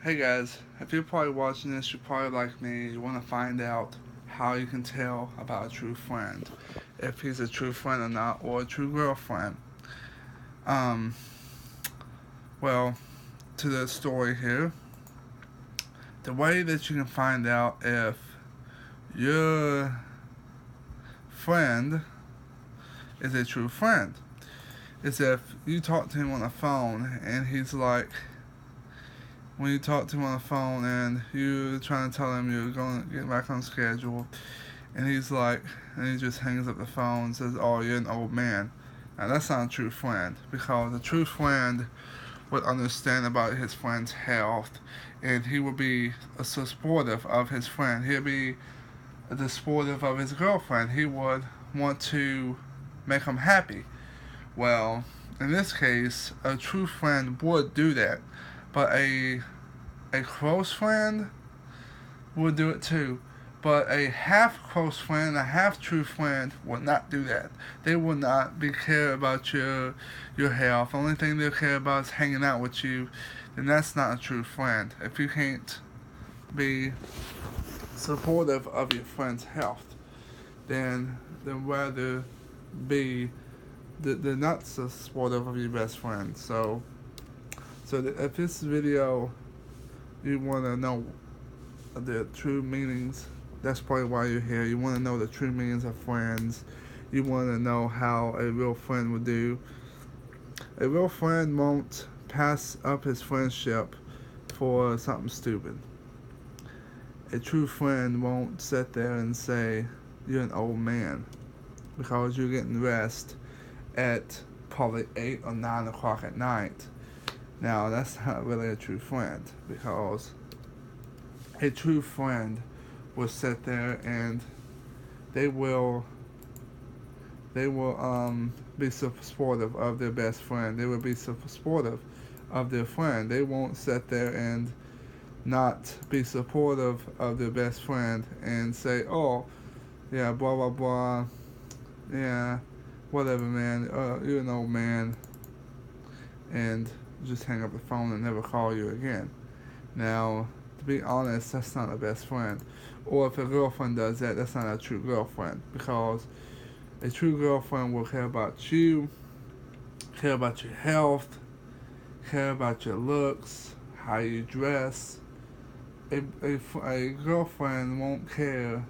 Hey guys, if you're probably watching this, you're probably like me. You want to find out how you can tell about a true friend, if he's a true friend or not, or a true girlfriend. Um, well, to the story here, the way that you can find out if your friend is a true friend is if you talk to him on the phone and he's like, when you talk to him on the phone and you're trying to tell him you're going to get back on schedule, and he's like, and he just hangs up the phone and says, "Oh, you're an old man." Now that's not a true friend, because a true friend would understand about his friend's health, and he would be supportive of his friend. He'd be supportive of his girlfriend. He would want to make him happy. Well, in this case, a true friend would do that, but a close friend would do it too. But a half close friend, a half true friend would not do that. They will not be care about your health. The only thing they'll care about is hanging out with you. Then that's not a true friend. If you can't be supportive of your friend's health, then rather be the not so supportive of your best friend. If this video you want to know the true meanings, that's probably why you're here. You want to know the true meanings of friends. You want to know how a real friend would do. A real friend won't pass up his friendship for something stupid. A true friend won't sit there and say, "You're an old man," because you're getting rest at probably 8 or 9 o'clock at night. Now, that's not really a true friend, because a true friend will sit there and they will be supportive of their best friend. They will be supportive of their friend. They won't sit there and not be supportive of their best friend and say, "Oh, yeah, blah blah blah, yeah, whatever, man. You're an old man," and just hang up the phone and never call you again. Now, to be honest, that's not a best friend. Or if a girlfriend does that, that's not a true girlfriend, because a true girlfriend will care about you, care about your health, care about your looks, how you dress. A girlfriend won't care.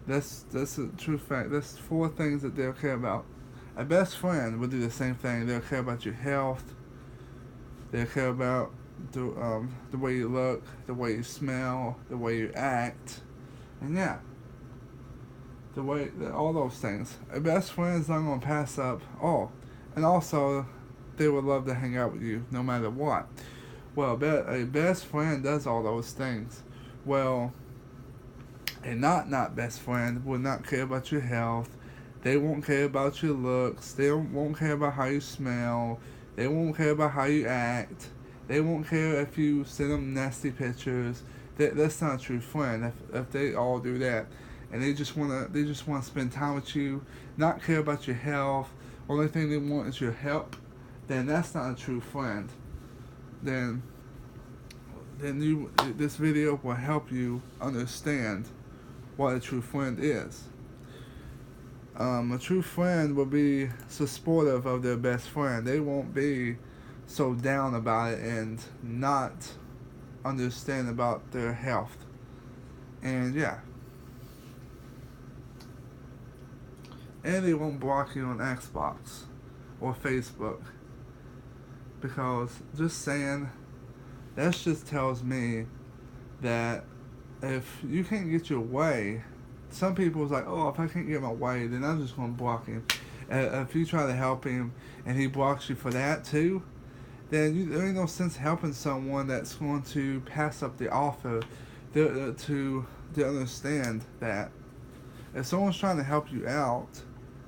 That's a true fact. That's 4 things that they'll care about. A best friend will do the same thing. They'll care about your health. They'll care about the way you look, the way you smell, the way you act, and yeah, all those things. A best friend is not gonna pass up all, and also they would love to hang out with you no matter what. Well, a best friend does all those things. Well, a not best friend will not care about your health. They won't care about your looks. They won't care about how you smell. They won't care about how you act. They won't care if you send them nasty pictures. That's not a true friend. If they all do that, and they just wanna spend time with you, not care about your health. Only thing they want is your help. Then that's not a true friend. Then this video will help you understand what a true friend is. A true friend will be supportive of their best friend. They won't be so down about it and not understand about their health. And yeah. And they won't block you on Xbox or Facebook. Because just saying, that just tells me that if you can't get your way, some people's like, "Oh, if I can't get my way, then I'm just going to block him." If you try to help him and he blocks you for that too, then there ain't no sense helping someone that's going to pass up the offer to understand that if someone's trying to help you out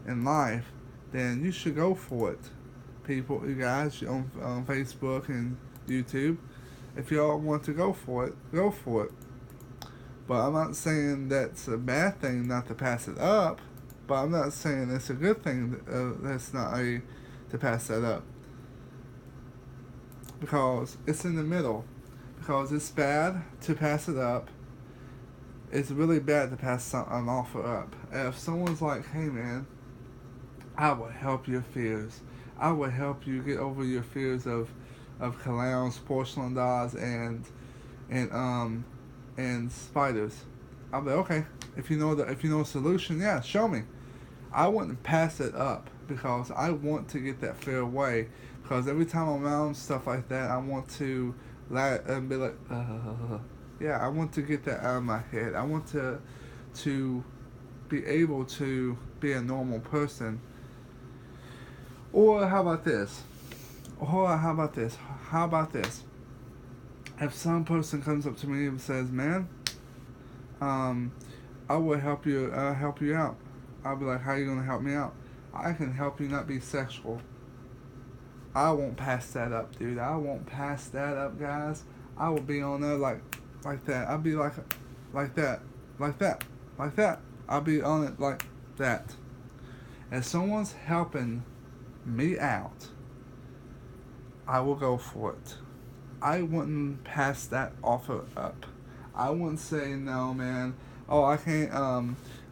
in life, then you should go for it. People, you guys on Facebook and YouTube, if y'all want to go for it, go for it. But I'm not saying that's a bad thing not to pass it up. But I'm not saying it's a good thing that's not to pass that up. Because it's in the middle. because it's bad to pass it up. It's really bad to pass an offer up. If someone's like, hey man, I will help your fears. I will help you get over your fears of clowns, porcelain dolls, and spiders. I'll be like, okay. If you know a solution, yeah, show me. I wouldn't pass it up because I want to get that fear away. Because every time I'm around stuff like that, I want to let and be like, yeah, I want to get that out of my head. I want to be able to be a normal person. Or how about this? Or how about this? How about this? If some person comes up to me and says, "Man, I will help you. I'll help you out." I'll be like, "How are you gonna help me out?" I can help you not be sexual. I won't pass that up, dude. I won't pass that up, guys. I will be on there like that. I'll be like that, like that, like that. I'll be on it like that. If someone's helping me out, I will go for it. I wouldn't pass that offer up. I wouldn't say no, man. Oh, I can't.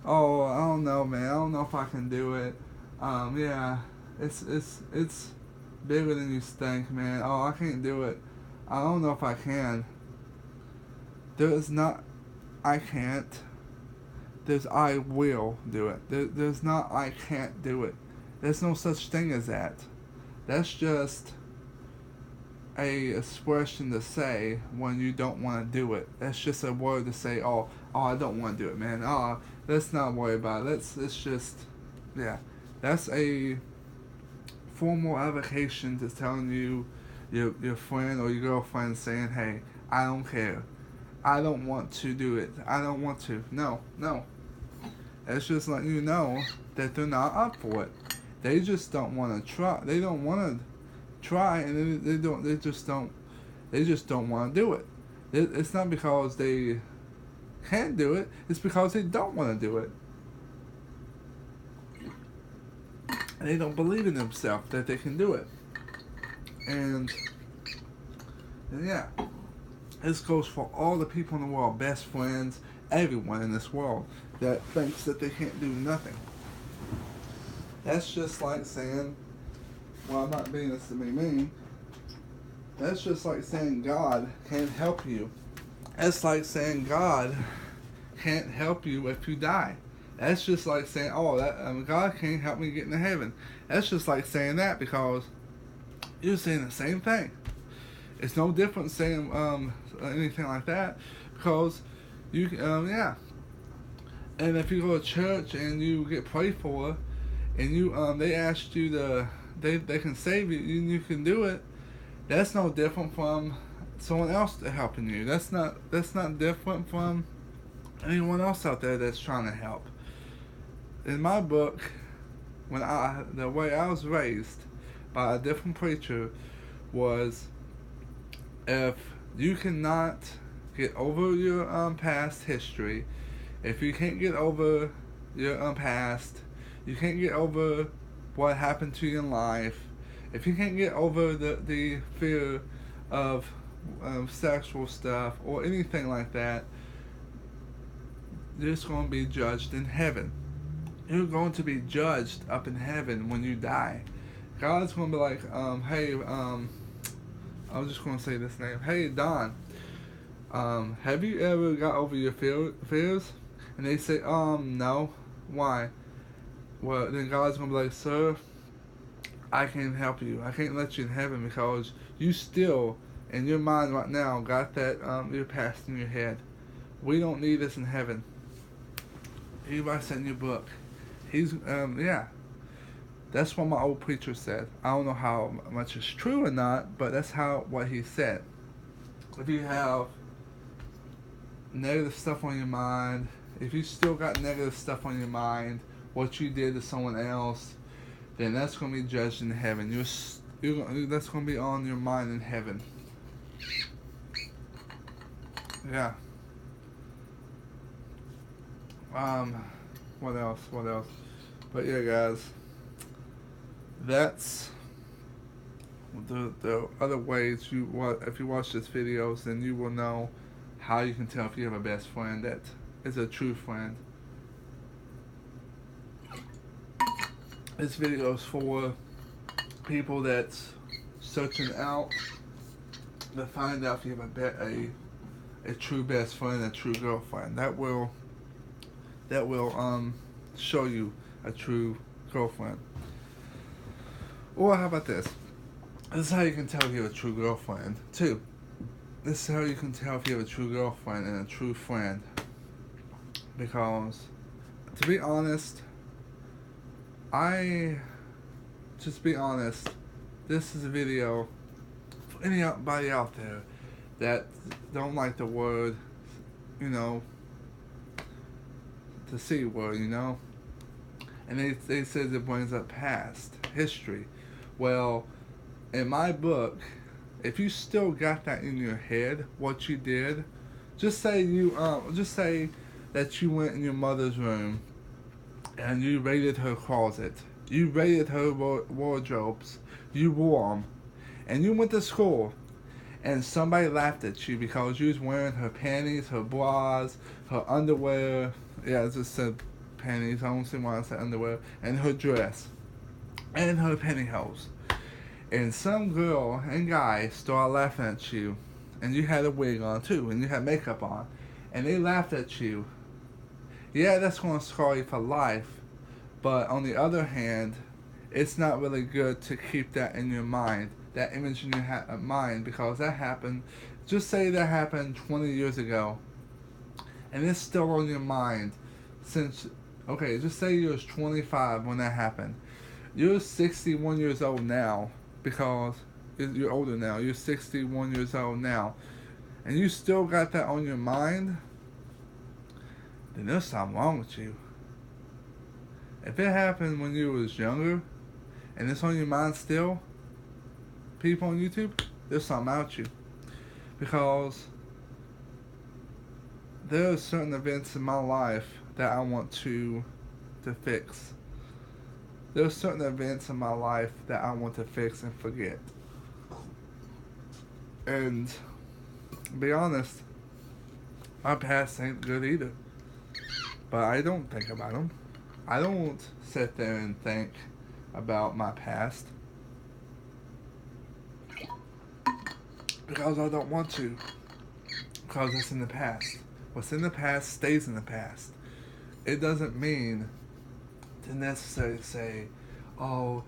Oh, I don't know, man. I don't know if I can do it. Yeah, it's bigger than you think, man. Oh, I can't do it. I don't know if I can. There's not, I can't. There's I will do it. There's not I can't do it. There's no such thing as that. That's just a expression to say when you don't want to do it. That's just a word to say, oh, I don't want to do it, man. Oh, let's not worry about it. It's just, yeah. That's a formal avocation to telling you, your friend or your girlfriend saying, hey, I don't care. I don't want to do it. I don't want to. No. It's just letting you know that they're not up for it. They just don't want to try. They don't want to try, and they don't. They just don't. They just don't want to do it. It's not because they can't do it. It's because they don't want to do it. And they don't believe in themselves that they can do it. And yeah, this goes for all the people in the world, best friends, everyone in this world that thinks that they can't do nothing. That's just like saying, well, I'm not being this to be mean. That's just like saying God can't help you. That's like saying God can't help you if you die. That's just like saying, oh, God can't help me get into heaven. That's just like saying that because you're saying the same thing. It's no different saying anything like that because you, yeah. And if you go to church and you get prayed for, and you they asked you they can save you, you can do it. That's no different from someone else helping you. That's not different from anyone else out there that's trying to help. In my book, the way I was raised by a different preacher was, if you cannot get over your past history, if you can't get over your past, you can't get over what happened to you in life, if you can't get over the fear of sexual stuff or anything like that, you're just going to be judged in heaven. You're going to be judged up in heaven when you die. God's going to be like, hey, I was just going to say this name. Hey, Don, have you ever got over your fears? And they say, no. Why? Well, then God's going to be like, sir, I can't help you. I can't let you in heaven because you still, in your mind right now, got that, your past in your head. We don't need this in heaven. Everybody said in your book. He's, yeah. That's what my old preacher said. I don't know how much is true or not, but that's what he said. If you have negative stuff on your mind, if you still got negative stuff on your mind, what you did to someone else, then that's going to be judged in heaven. That's going to be on your mind in heaven. Yeah. What else? the other ways if you watch these videos, then you will know how you can tell if you have a best friend that is a true friend. This video is for people that's searching out to find out if you have a true best friend, a true girlfriend. That will show you a true girlfriend. Or how about this? This is how you can tell if you have a true girlfriend too. This is how you can tell if you have a true girlfriend and a true friend. Because, to be honest, just be honest, this is a video for anybody out there that don't like the word, the C word, and they says it brings up past history. Well, in my book, if you still got that in your head, what you did, just say that you went in your mother's room and you raided her closet, you raided her wardrobes, you wore them, and you went to school, and somebody laughed at you because you was wearing her panties, her bras, her underwear. Yeah, I just said panties. I don't see why I said underwear. And her dress, and her pantyhose. And some girl and guy started laughing at you, and you had a wig on too, and you had makeup on, and they laughed at you. Yeah, that's going to scar you for life, but on the other hand, it's not really good to keep that in your mind, that image in your mind, because that happened, just say that happened 20 years ago, and it's still on your mind since, okay, just say you was 25 when that happened. You're 61 years old now, because you're older now, you're 61 years old now, and you still got that on your mind, then there's something wrong with you. If it happened when you was younger, and it's on your mind still, people on YouTube, there's something about you. Because there are certain events in my life that I want to fix. There are certain events in my life that I want to fix and forget. And to be honest, my past ain't good either. But I don't think about them. I don't sit there and think about my past. Because I don't want to. Because it's in the past. What's in the past stays in the past. It doesn't mean to necessarily say, oh,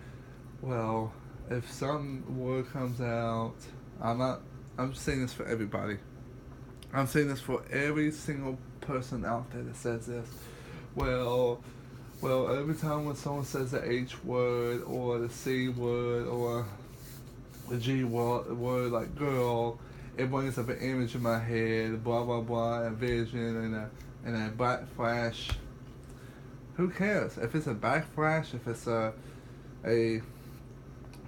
well, if some word comes out, I'm saying this for everybody. I'm saying this for every single person out there that says this. Well, every time when someone says the H word or the C word or the G word like girl, it brings up an image in my head, blah blah blah, a vision and a backflash. Who cares? If it's a backflash, if it's a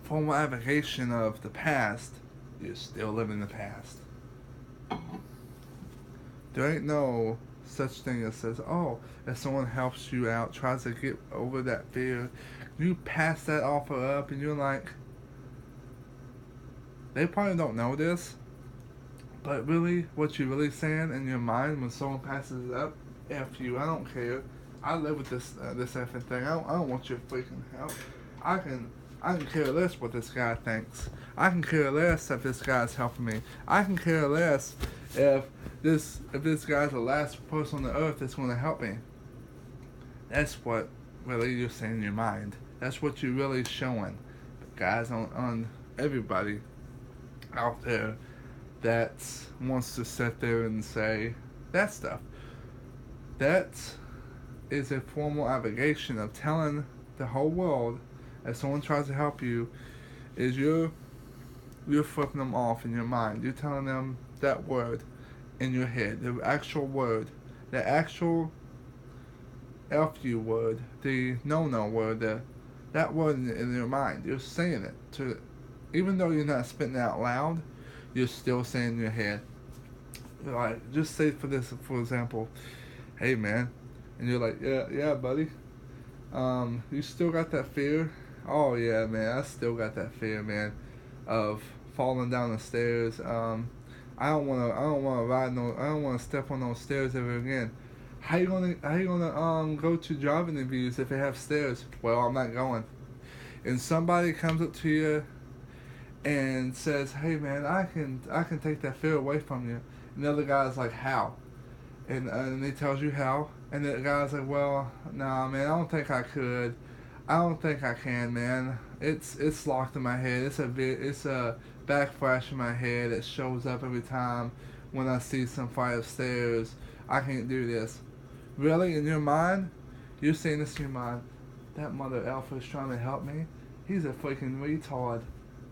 formal avocation of the past, you're still living the past. There ain't no such thing that says, oh, if someone helps you out, tries to get over that fear, you pass that offer up and you're like, they probably don't know this, but really, what you're really saying in your mind when someone passes it up, F you, I don't care. I live with this effing thing. I don't want your freaking help. I can care less what this guy thinks. I can care less if this guy's helping me. I can care less if this guy's the last person on the earth that's going to help me. That's what really you're saying in your mind. That's what you're really showing. But guys, on everybody out there that wants to sit there and say that stuff. That is a formal obligation of telling the whole world, if someone tries to help you, is you're flipping them off in your mind. You're telling them that word in your head, the actual word, the actual F-U word, the no-no word, that word in your mind. You're saying it to, even though you're not spitting it out loud, you're still saying in your head. Like, just say for example, hey man, and you're like, yeah buddy, you still got that fear? Oh yeah man, I still got that fear, man. of falling down the stairs. I don't wanna step on those stairs ever again. How you gonna go to job interviews if they have stairs? Well, I'm not going. And somebody comes up to you and says, "Hey man, I can take that fear away from you." And the other guy's like, "How?" And he tells you how. And the guy's like, "Well, nah man, I don't think I could. I don't think I can, man. It's locked in my head. It's a backflash in my head. It shows up every time when I see some flight of stairs. I can't do this." Really, in your mind, you're saying this in your mind. That mother alpha is trying to help me. He's a freaking retard.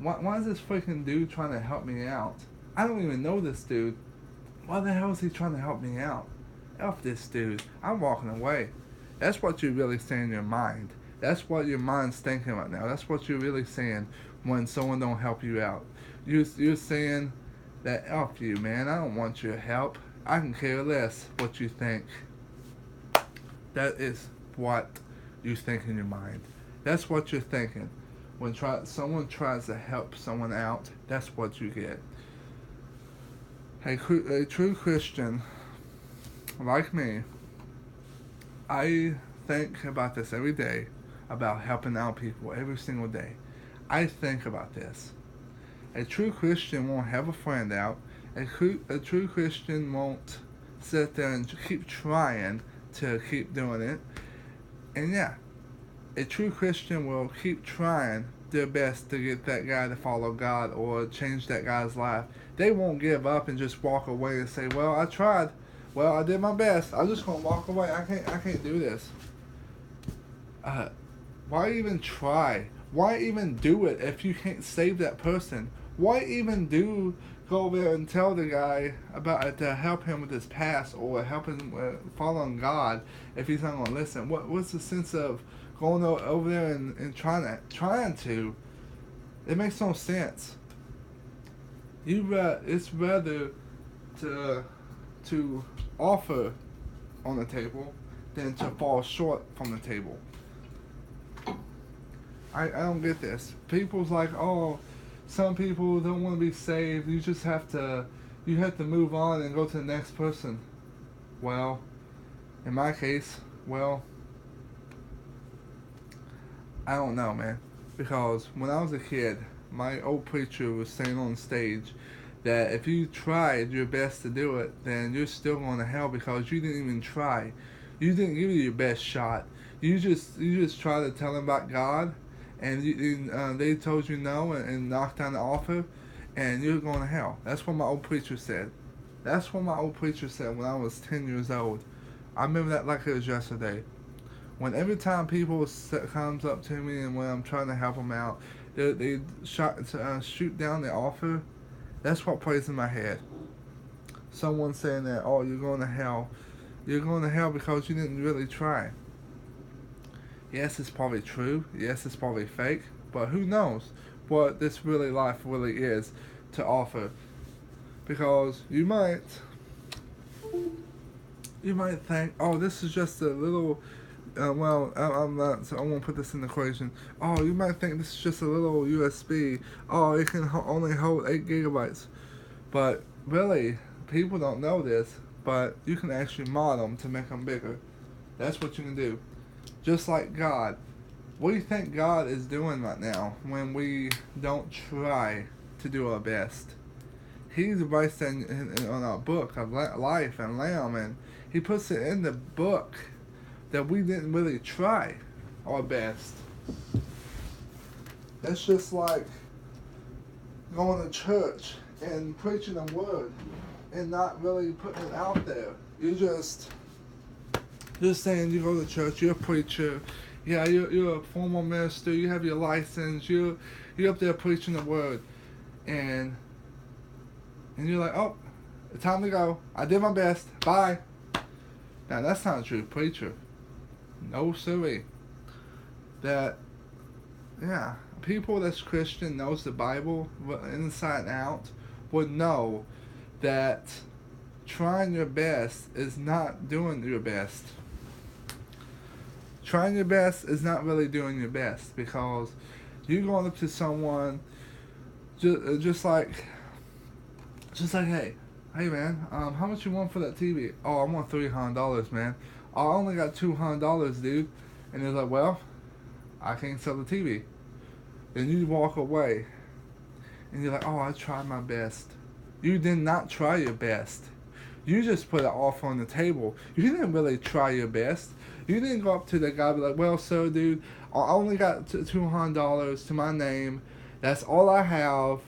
Why is this freaking dude trying to help me out? I don't even know this dude. Why the hell is he trying to help me out? F this dude. I'm walking away. That's what you really say in your mind. That's what your mind's thinking right now. That's what you're really saying when someone don't help you out. You're saying that F you, man. I don't want your help. I can care less what you think. That is what you think in your mind. That's what you're thinking. When someone tries to help someone out, that's what you get. A true Christian, like me, I think about this every day, about helping out people every single day. I think about this. A true Christian won't have a friend out. A true Christian won't sit there and keep trying to keep doing it. And yeah, a true Christian will keep trying their best to get that guy to follow God or change that guy's life. They won't give up and just walk away and say, "Well, I tried. Well, I did my best. I'm just gonna walk away. I can't do this." Why even try? Why even do it if you can't save that person? Why even go there and tell the guy about it to help him with his past or help him following God if he's not gonna listen? What's the sense of going over there and trying to? It makes no sense. It's rather to offer on the table than to fall short from the table. I don't get this. People's like, "Oh, some people don't want to be saved. You have to move on and go to the next person." Well, in my case, I don't know, man. Because when I was a kid, my old preacher was saying on stage that if you tried your best to do it, then you're still going to hell because you didn't even try. You didn't give it your best shot. You just tried to tell them about God, and they told you no and knocked down the offer, and you're going to hell. That's what my old preacher said. That's what my old preacher said when I was 10 years old. I remember that like it was yesterday. When every time people comes up to me and when I'm trying to help them out, they shoot down the offer. That's what plays in my head. Someone saying that, "Oh, you're going to hell. You're going to hell because you didn't really try." Yes, it's probably true. Yes, it's probably fake. But who knows what this life really is to offer? Because you might think, "Oh, this is just a little." I'm not. So I won't put this in the equation. "Oh, you might think this is just a little USB. Oh, it can only hold 8 gigabytes." But really, people don't know this. But you can actually mod them to make them bigger. That's what you can do. Just like God. What do you think God is doing right now when we don't try to do our best? He's writing on our book of life and lamb, and he puts it in the book that we didn't really try our best. That's just like going to church and preaching a word and not really putting it out there. You're saying you go to church, you're a preacher, yeah, you're a formal minister, you have your license, you're up there preaching the word, and you're like, "Oh, it's time to go. I did my best. Bye." Now that's not a true preacher. No siree. People that's Christian, knows the Bible inside and out, would know that trying your best is not doing your best. Trying your best is not really doing your best because you're going up to someone just like, hey man, how much you want for that TV? Oh, I want $300, man. Oh, I only got $200, dude. And he's like, well, I can't sell the TV. Then you walk away, and you're like, oh, I tried my best. You did not try your best. You just put an offer on the table. You didn't really try your best. You didn't go up to the guy and be like, well, sir, dude, I only got $200 to my name. That's all I have.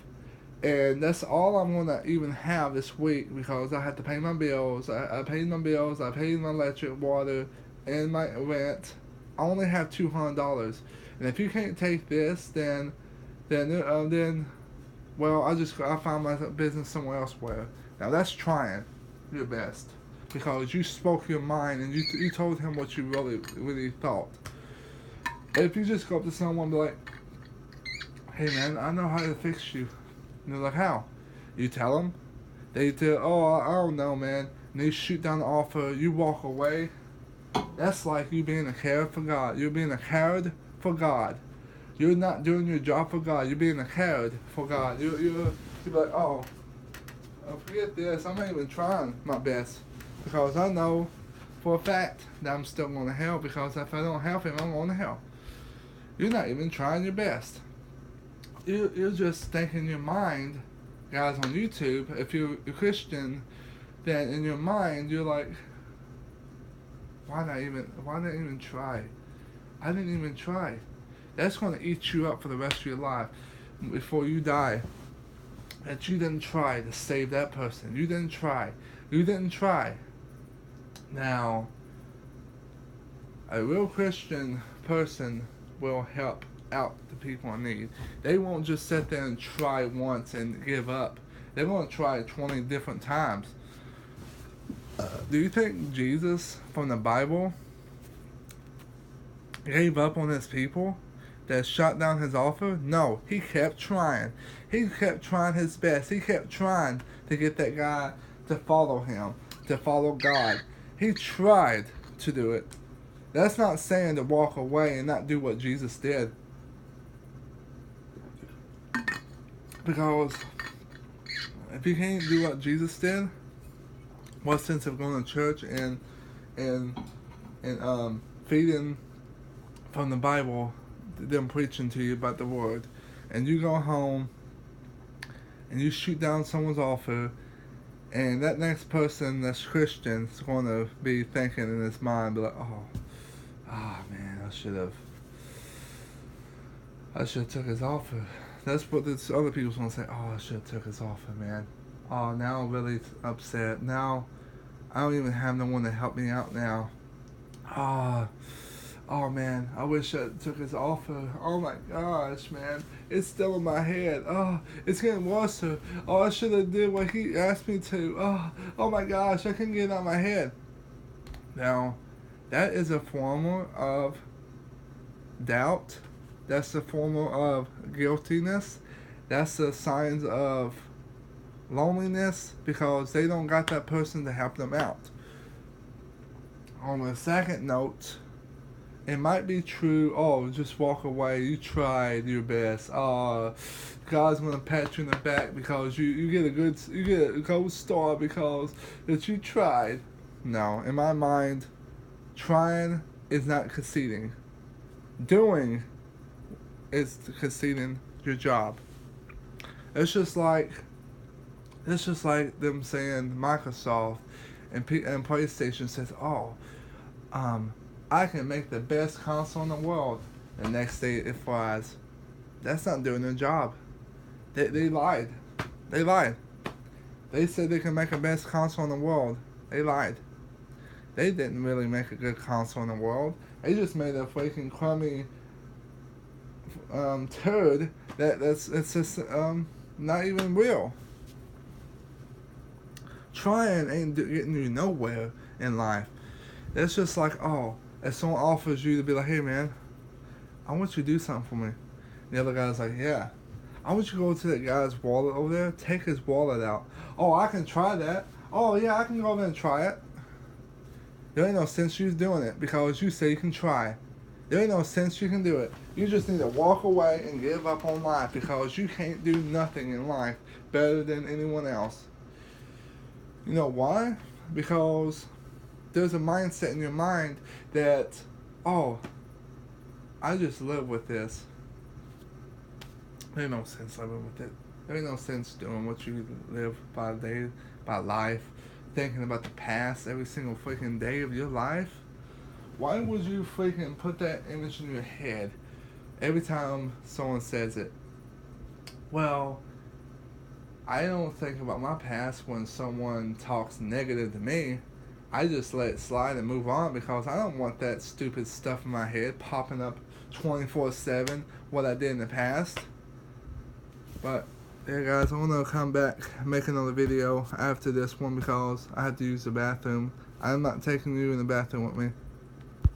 And that's all I'm going to even have this week because I have to pay my bills. I paid my bills. I paid my electric, water, and my rent. I only have $200. And if you can't take this, then well, I find my business somewhere elsewhere. Now that's trying your best because you spoke your mind and you told him what you really thought. If you just go up to someone and be like, hey man, I know how to fix you. And they're like, how? You tell them. They tell, oh, I don't know, man. And they shoot down the offer. You walk away. That's like you being a coward for God. You're being a coward for God. You're not doing your job for God. You're being a coward for God. You're like, oh, forget this. I'm not even trying my best because I know for a fact that I'm still going to hell because if I don't help him, I'm going to hell. You're not even trying your best. You're just thinking in your mind, guys on YouTube, if you're a Christian, then in your mind, you're like, why not even try? I didn't even try. That's going to eat you up for the rest of your life before you die. That you didn't try to save that person. You didn't try. Now, a real Christian person will help out the people in need. They won't just sit there and try once and give up. They're going to try 20 different times. Do you think Jesus from the Bible gave up on his people that shot down his offer? No, he kept trying. He kept trying his best. He kept trying to get that guy to follow him, to follow God. He tried to do it. That's not saying to walk away and not do what Jesus did. Because if you can't do what Jesus did, what sense of going to church and feeding from the Bible, them preaching to you about the Word, and you go home and you shoot down someone's offer, and that next person that's Christian is going to be thinking in his mind, be like, man, I should have took his offer. That's what this other people's gonna say. Oh, I should have took his offer, man. Oh, now I'm really upset. Now I don't even have no one to help me out now. Oh man, I wish I took his offer. Oh my gosh, man. It's still in my head. Oh, it's getting worse. Oh, I should have did what he asked me to. Oh my gosh, I couldn't get it out of my head. Now, that is a form of doubt. That's a form of guiltiness. That's the signs of loneliness because they don't got that person to help them out. On a second note, it might be true, oh, just walk away, you tried your best. God's gonna pat you in the back because you get a gold star because that you tried. No, in my mind, trying is not conceding. Doing is conceding your job. It's just like them saying Microsoft and PlayStation says, I can make the best console in the world. The next day it flies. That's not doing their job. They lied. They lied. They said they can make the best console in the world. They lied. They didn't really make a good console in the world. They just made a freaking crummy turd that's just not even real. Trying ain't getting you nowhere in life. It's just like, if someone offers you to be like, hey man, I want you to do something for me. And the other guy's like, yeah. I want you to go to that guy's wallet over there, take his wallet out. Oh, I can try that. Oh yeah, I can go over there and try it. There ain't no sense you doing it because you say you can try. There ain't no sense you can do it. You just need to walk away and give up on life because you can't do nothing in life better than anyone else. You know why? Because there's a mindset in your mind that, oh, I just live with this. There ain't no sense living with it. There ain't no sense doing what you live by day, by life, thinking about the past every single freaking day of your life. Why would you freaking put that image in your head every time someone says it? Well, I don't think about my past when someone talks negative to me. I just let it slide and move on because I don't want that stupid stuff in my head popping up 24/7 what I did in the past. But yeah, guys, I want to come back make another video after this one because I have to use the bathroom. I'm not taking you in the bathroom with me.